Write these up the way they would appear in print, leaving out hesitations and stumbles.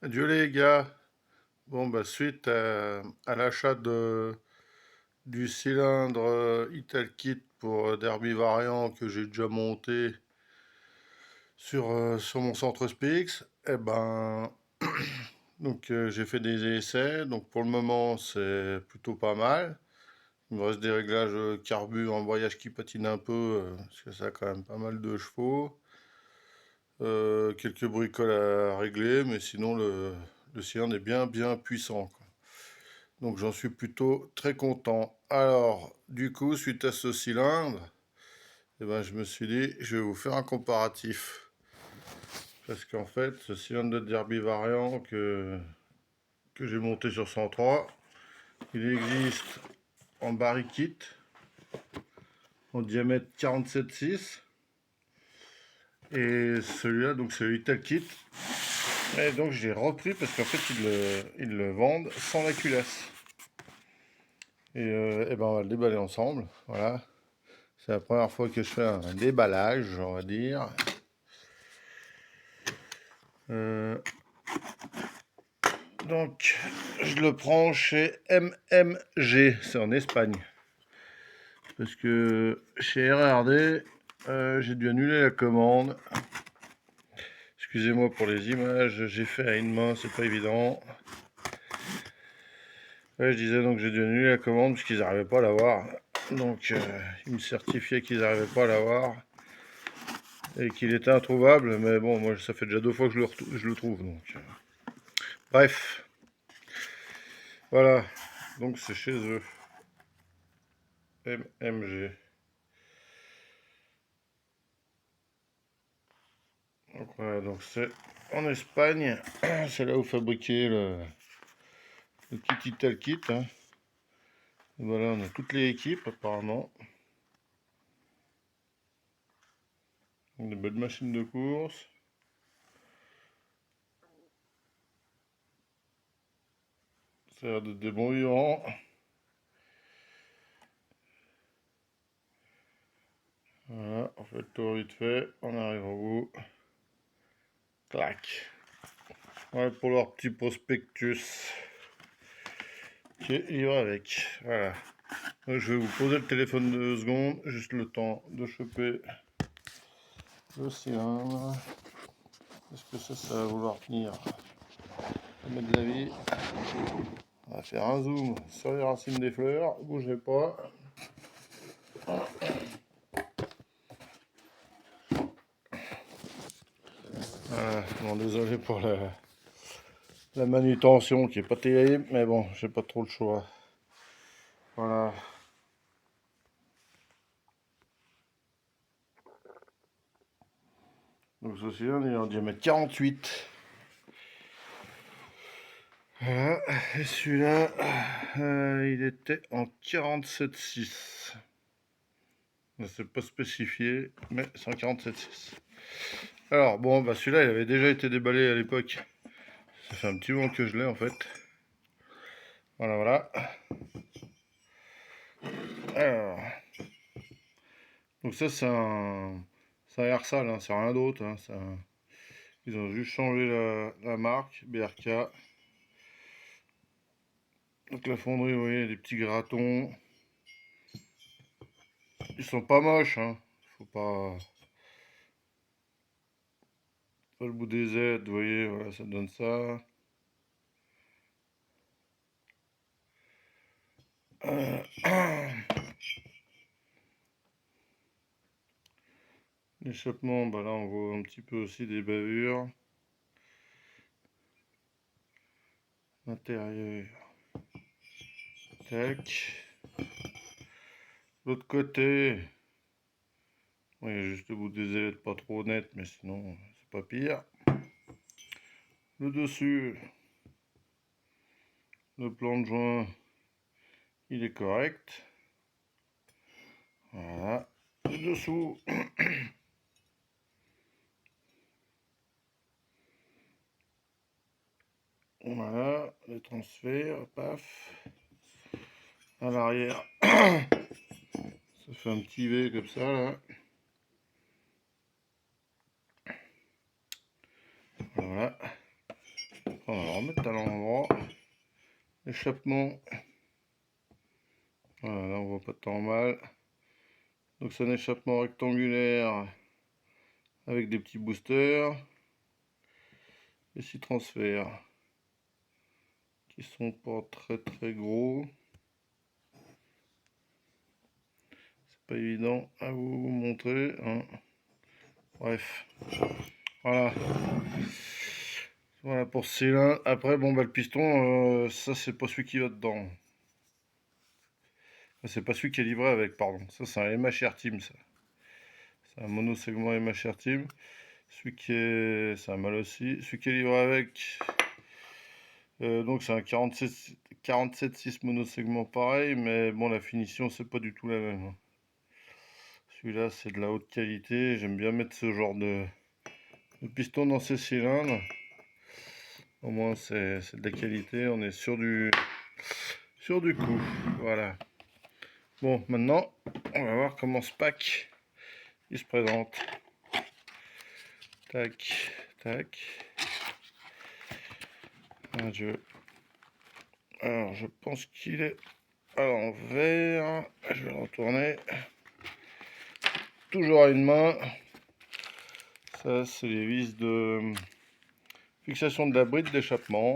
Adieu les gars. Bon bah suite à l'achat du cylindre Italkit pour Derby Variant que j'ai déjà monté sur mon centre SPX, j'ai fait des essais. Donc pour le moment c'est plutôt pas mal. Il me reste des réglages carbu en voyage qui patinent un peu parce que ça a quand même pas mal de chevaux. Quelques bricoles à régler, mais sinon le cylindre est bien puissant, quoi. Donc j'en suis plutôt très content. Alors, du coup, suite à ce cylindre, je me suis dit, je vais vous faire un comparatif. Parce qu'en fait, ce cylindre de Derby Variant que j'ai monté sur 103, il existe en barrique kit, en diamètre 47,6. Et celui-là, donc c'est le Ital Kit. Et donc j'ai repris parce qu'en fait, ils le vendent sans la culasse. On va le déballer ensemble. Voilà. C'est la première fois que je fais un déballage, on va dire. Euh, donc, je le prends chez MMG, c'est en Espagne. Parce que chez RRD, j'ai dû annuler la commande. Excusez-moi pour les images, j'ai fait à une main, c'est pas évident. Ouais, je disais donc j'ai dû annuler la commande parce qu'ils n'arrivaient pas à l'avoir. Donc, ils me certifiaient qu'ils n'arrivaient pas à l'avoir. Et qu'il était introuvable, mais bon, moi ça fait déjà 2 fois que je le trouve. Donc, bref, voilà. Donc c'est chez eux. MMG. Donc, voilà, donc c'est en Espagne. C'est là où fabriquer le petit Ital Kit, hein. Voilà, on a toutes les équipes apparemment. Donc, des belles machines de course. Ça a l'air d'être des bons vivants. Voilà, on fait le tour vite fait. On arrive au bout. Clac. Voilà pour leur petit prospectus qui est livré avec. Voilà. Je vais vous poser le téléphone 2 secondes, juste le temps de choper le cylindre. Est-ce que ça va vouloir tenir? Ça met de la vie. On va faire un zoom sur les racines des fleurs. Bougez pas. Voilà. Bon, désolé pour la manutention qui est pas terrible, mais bon, j'ai pas trop le choix. Voilà. Donc ce cylindre il est en diamètre 48. Voilà. Et celui-là, il était en 47,6. C'est pas spécifié, mais c'est en 47,6. Alors, bon, bah celui-là, il avait déjà été déballé à l'époque. Ça fait un petit moment que je l'ai, en fait. Voilà, voilà. Alors, donc ça, c'est un Air-Sal, hein, c'est rien d'autre, hein, ils ont juste changé la marque, BRK. Donc la fonderie, vous voyez, des petits gratons. Ils sont pas moches, hein. Faut pas le bout des aides, vous voyez, voilà, ça donne ça. L'échappement, bah là on voit un petit peu aussi des bavures. Intérieur. Tac. L'autre côté. Oui, il y a juste le bout des ailettes pas trop net, mais sinon c'est pas pire. Le dessus. Le plan de joint. Il est correct. Voilà. Le dessous. Voilà. Les transferts. Paf. À l'arrière. Ça fait un petit V comme ça là. Voilà. On va remettre à l'endroit. Échappement. Voilà, là on voit pas tant mal. Donc c'est un échappement rectangulaire avec des petits boosters et 6 transferts qui sont pas très gros. C'est pas évident à vous montrer, hein. Bref, voilà. Voilà pour ce cylindre. Après, bon, bah, le piston, ça, c'est pas celui qui va dedans. C'est pas celui qui est livré avec, pardon. Ça, c'est un MHR Team, ça. C'est un monosegment MHR Team. Celui qui est. C'est un mal aussi. Celui qui est livré avec. Donc, c'est un 47.6 monosegment pareil, mais bon, la finition, c'est pas du tout la même. Celui-là, c'est de la haute qualité. J'aime bien mettre ce genre de piston dans ces cylindres. Au moins, c'est de la qualité. On est sur du coup. Voilà. Bon, maintenant, on va voir comment ce pack il se présente. Tac, tac. Adieu. Alors, je pense qu'il est à l'envers. Je vais le retourner. Toujours à une main. Ça, c'est les vis de fixation de la bride d'échappement.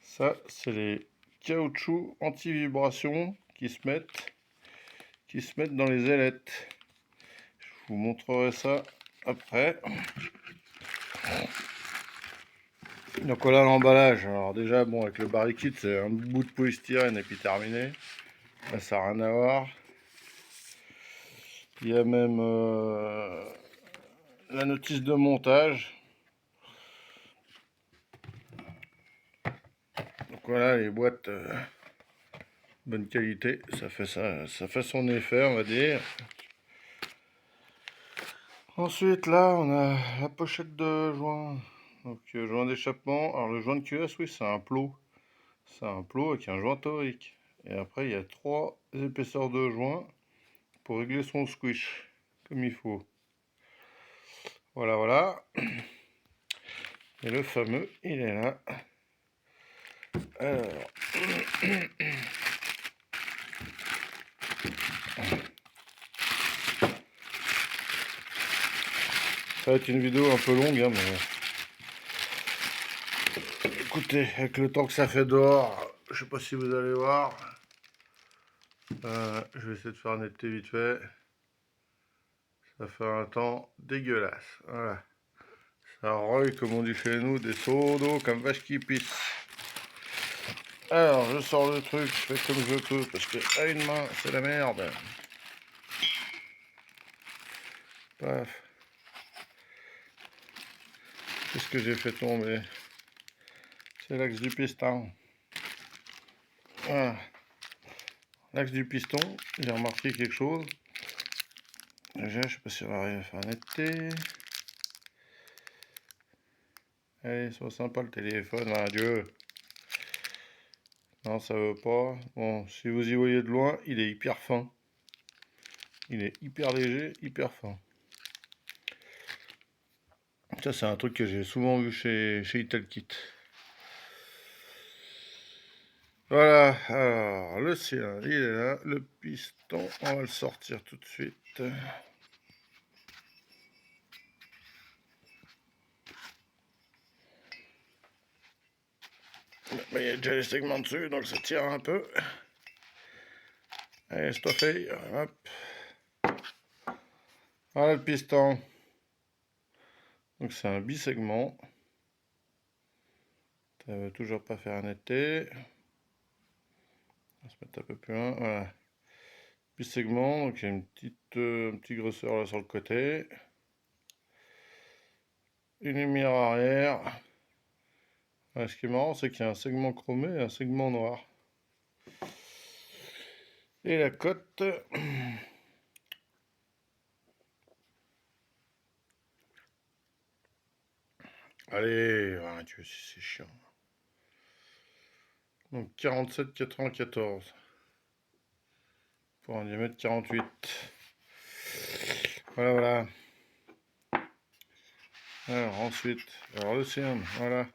Ça, c'est les caoutchoucs anti-vibration qui se mettent dans les ailettes. Je vous montrerai ça après. Donc voilà l'emballage. Alors déjà, bon, avec le barricade, c'est un bout de polystyrène et puis terminé. Là, ça n'a rien à voir. Il y a même la notice de montage. Donc voilà les boîtes bonne qualité. Ça fait son effet, on va dire. Ensuite là, on a la pochette de joint. Donc joint d'échappement. Alors le joint de QS, oui, c'est un plot. C'est un plot avec un joint torique. Et après, il y a 3 épaisseurs de joint pour régler son squish comme il faut. Voilà, voilà. Et le fameux, il est là. Alors. Ça va être une vidéo un peu longue, hein, mais écoutez, avec le temps que ça fait dehors, je sais pas si vous allez voir. Je vais essayer de faire netteté vite fait. Ça fait un temps dégueulasse. Voilà. Ça roille, comme on dit chez nous, des seaux d'eau comme vache qui pisse. Alors, je sors le truc, je fais comme je peux, parce que à une main, c'est la merde. Paf. Qu'est-ce que j'ai fait tomber? C'est l'axe du piston. Voilà. L'axe du piston, j'ai remarqué quelque chose. Déjà, je sais pas si on va arriver à faire netteté. Allez, sois sympa le téléphone, adieu. Non, ça veut pas. Bon, si vous y voyez de loin, il est hyper fin. Il est hyper léger, hyper fin. Ça, c'est un truc que j'ai souvent vu chez Italkit. Voilà, alors le cylindre, il est là. Le piston, on va le sortir tout de suite. Mais il y a déjà les segments dessus, donc ça tire un peu. Allez, stoppé, hop. Voilà le piston. Donc c'est un bisegment. Ça veut toujours pas faire un été. On va se mettre un peu plus loin. Voilà. Bisegment, donc il y a une un petit grosseur là sur le côté. Une lumière arrière. Voilà, ce qui est marrant, c'est qu'il y a un segment chromé et un segment noir. Et la cote. Allez, ah, Dieu, c'est chiant. Donc 47,94 pour un diamètre 48. Voilà, voilà. Alors ensuite, alors le cyan, voilà.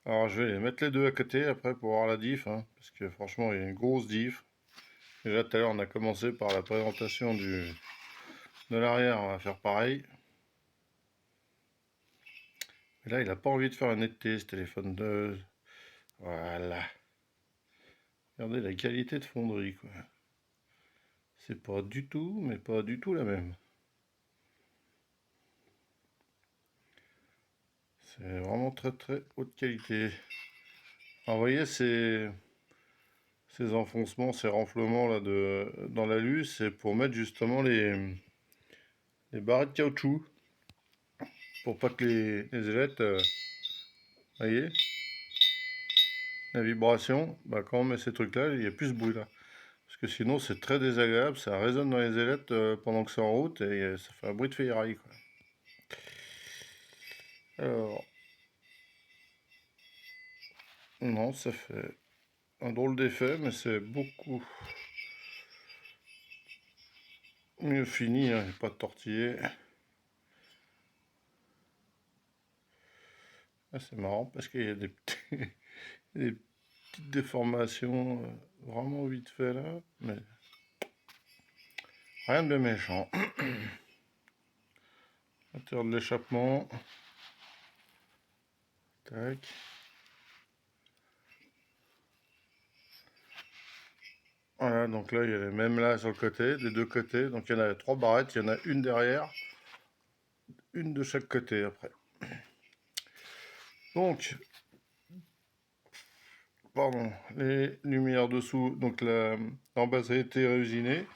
Alors je vais mettre les deux à côté après pour voir la diff, hein, parce que franchement il y a une grosse diff. Déjà tout à l'heure on a commencé par la présentation de l'arrière, on va faire pareil. Et là il n'a pas envie de faire un netteté ce téléphone de... Voilà. Regardez la qualité de fonderie quoi. C'est pas du tout, mais pas du tout la même. C'est vraiment très très haute qualité. Alors vous voyez ces enfoncements, ces renflements là dans l'alu, c'est pour mettre justement les barrettes de caoutchouc. Pour pas que les ailettes, voyez, la vibration, bah quand on met ces trucs là, il n'y a plus ce bruit là. Parce que sinon c'est très désagréable, ça résonne dans les ailettes pendant que c'est en route et ça fait un bruit de ferraille quoi. Alors, non, ça fait un drôle d'effet, mais c'est beaucoup mieux fini, hein, pas de tortiller. Ah, c'est marrant parce qu'il y a des, des petites déformations vraiment vite fait là, mais rien de méchant. Moteur de l'échappement. Tac. Voilà, donc là il y a les mêmes là sur le côté, des deux côtés. Donc il y en a 3 barrettes, il y en a une derrière, une de chaque côté après. Donc, pardon, les lumières dessous, donc l'embase a été réusinée.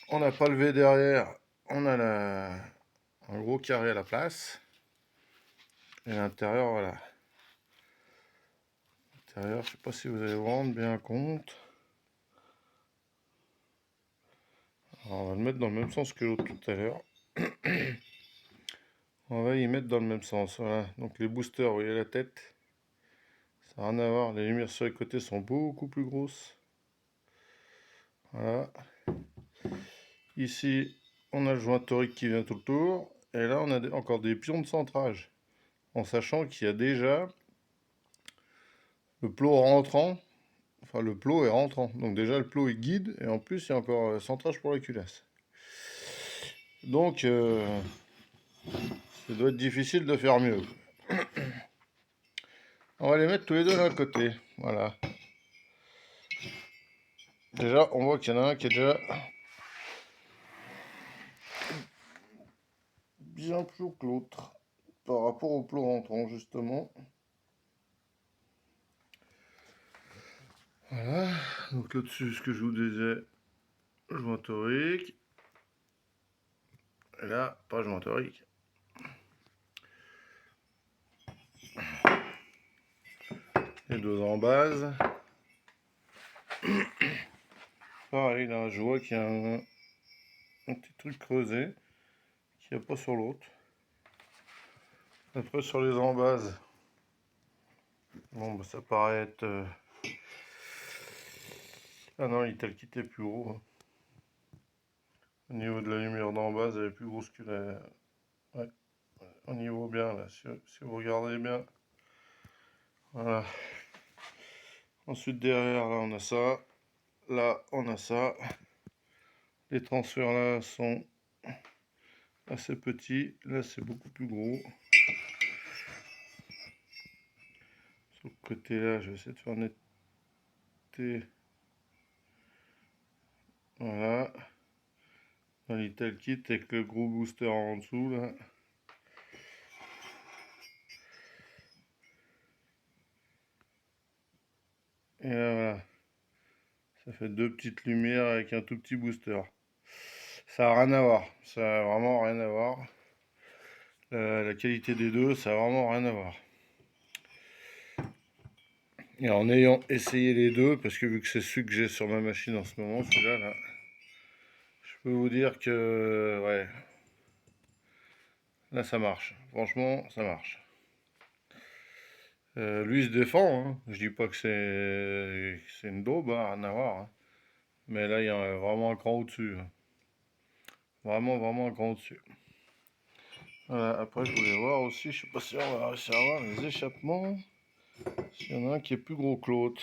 On n'a pas levé derrière, on a un gros carré à la place. Et l'intérieur, voilà. L'intérieur, je sais pas si vous allez vous rendre bien compte. Alors, on va le mettre dans le même sens que l'autre tout à l'heure. On va y mettre dans le même sens, voilà. Donc les boosters, vous voyez la tête, ça n'a rien à voir. Les lumières sur les côtés sont beaucoup plus grosses. Voilà. Ici, on a le joint torique qui vient tout le tour. Et là, on a encore des pions de centrage. En sachant qu'il y a déjà le plot rentrant. Enfin, le plot est rentrant. Donc déjà, le plot est guide. Et en plus, il y a encore le centrage pour la culasse. Donc, ça doit être difficile de faire mieux. On va les mettre tous les deux d'un côté. Voilà. Déjà, on voit qu'il y en a un qui est déjà bien plus haut que l'autre par rapport au plot rentrant, justement. Voilà. Donc là-dessus, ce que je vous disais, joint torique. Et là, pas joint torique. Les deux en base. Pareil, là, je vois qu'il y a un petit truc creusé qu'il n'y a pas sur l'autre. Après, sur les embases, bon, bah, ça paraît être... Ah non, il tel qu'il était plus haut. Hein. Au niveau de la lumière d'en base, elle est plus grosse que la... Ouais, on y voit bien, là, si vous regardez bien. Voilà. Ensuite, derrière, là, on a ça. Là, on a ça. Les transferts, là, sont assez petits. Là, c'est beaucoup plus gros. Sur le côté, là, je vais essayer de faire netter. Voilà. Dans l'Ital Kit avec le gros booster en dessous, là. Et là, voilà. Ça fait deux petites lumières avec un tout petit booster. Ça n'a rien à voir. Ça n'a vraiment rien à voir. La qualité des deux, ça n'a vraiment rien à voir. Et en ayant essayé les deux, parce que vu que c'est celui que j'ai sur ma machine en ce moment, celui-là, là, je peux vous dire que, ouais, là ça marche. Franchement, ça marche. Lui il se défend, hein. Je dis pas que c'est une daube, hein, rien à voir. Hein. Mais là, il y a vraiment un cran au-dessus. Hein. Vraiment, vraiment un cran au-dessus. Voilà, après je voulais voir aussi, je sais pas si on va réussir à voir les échappements. S'il y en a un qui est plus gros que l'autre.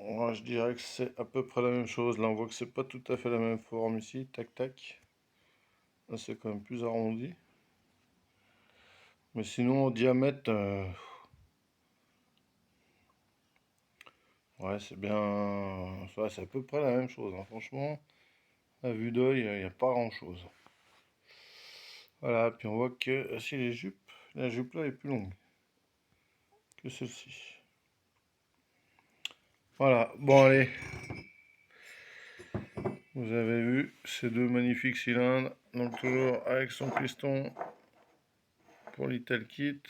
Moi je dirais que c'est à peu près la même chose. Là on voit que c'est pas tout à fait la même forme ici. Tac tac. Là c'est quand même plus arrondi. Mais sinon au diamètre, ouais c'est bien. Ouais, c'est à peu près la même chose, hein. Franchement, à vue d'œil, il n'y a pas grand chose. Voilà, puis on voit que si la jupe là est plus longue que celle-ci. Voilà, bon allez, vous avez vu ces deux magnifiques cylindres, donc toujours avec son piston pour l'Ital Kit.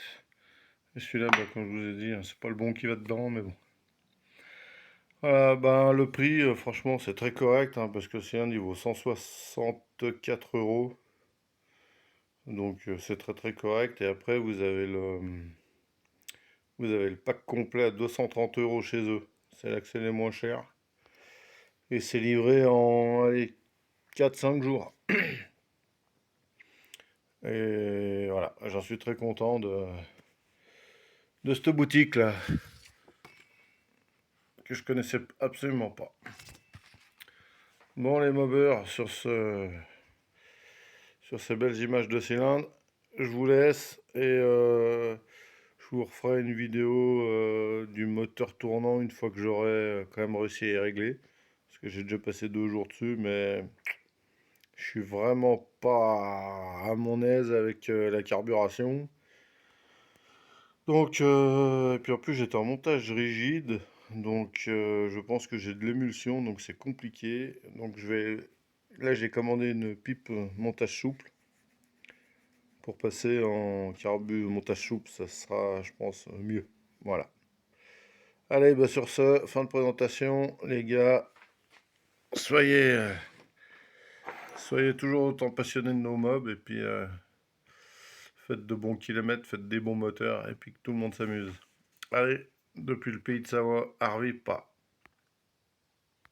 Et celui-là, bah, comme je vous ai dit, hein, c'est pas le bon qui va dedans, mais bon. Voilà, ben le prix, franchement, c'est très correct, hein, parce que le cylindre il vaut 164 euros. Donc c'est très très correct. Et après, vous avez le pack complet à 230 euros chez eux. C'est là que c'est les moins chers. Et c'est livré en allez, 4-5 jours. Et voilà, j'en suis très content de cette boutique là, que je connaissais absolument pas. Bon les mobbers, sur ces belles images de cylindres, je vous laisse et je vous referai une vidéo du moteur tournant une fois que j'aurai quand même réussi à y régler. Parce que j'ai déjà passé 2 jours dessus, mais je suis vraiment pas à mon aise avec la carburation. Donc, et puis en plus j'étais en montage rigide, donc je pense que j'ai de l'émulsion, donc c'est compliqué. Donc là j'ai commandé une pipe montage souple pour passer en carbu montage souple, ça sera, je pense, mieux. Voilà. Allez, bah sur ce, fin de présentation, les gars, soyez, euh, soyez toujours autant passionnés de nos mobs et puis faites de bons kilomètres, faites des bons moteurs et puis que tout le monde s'amuse. Allez, depuis le pays de Savoie, Arvipa.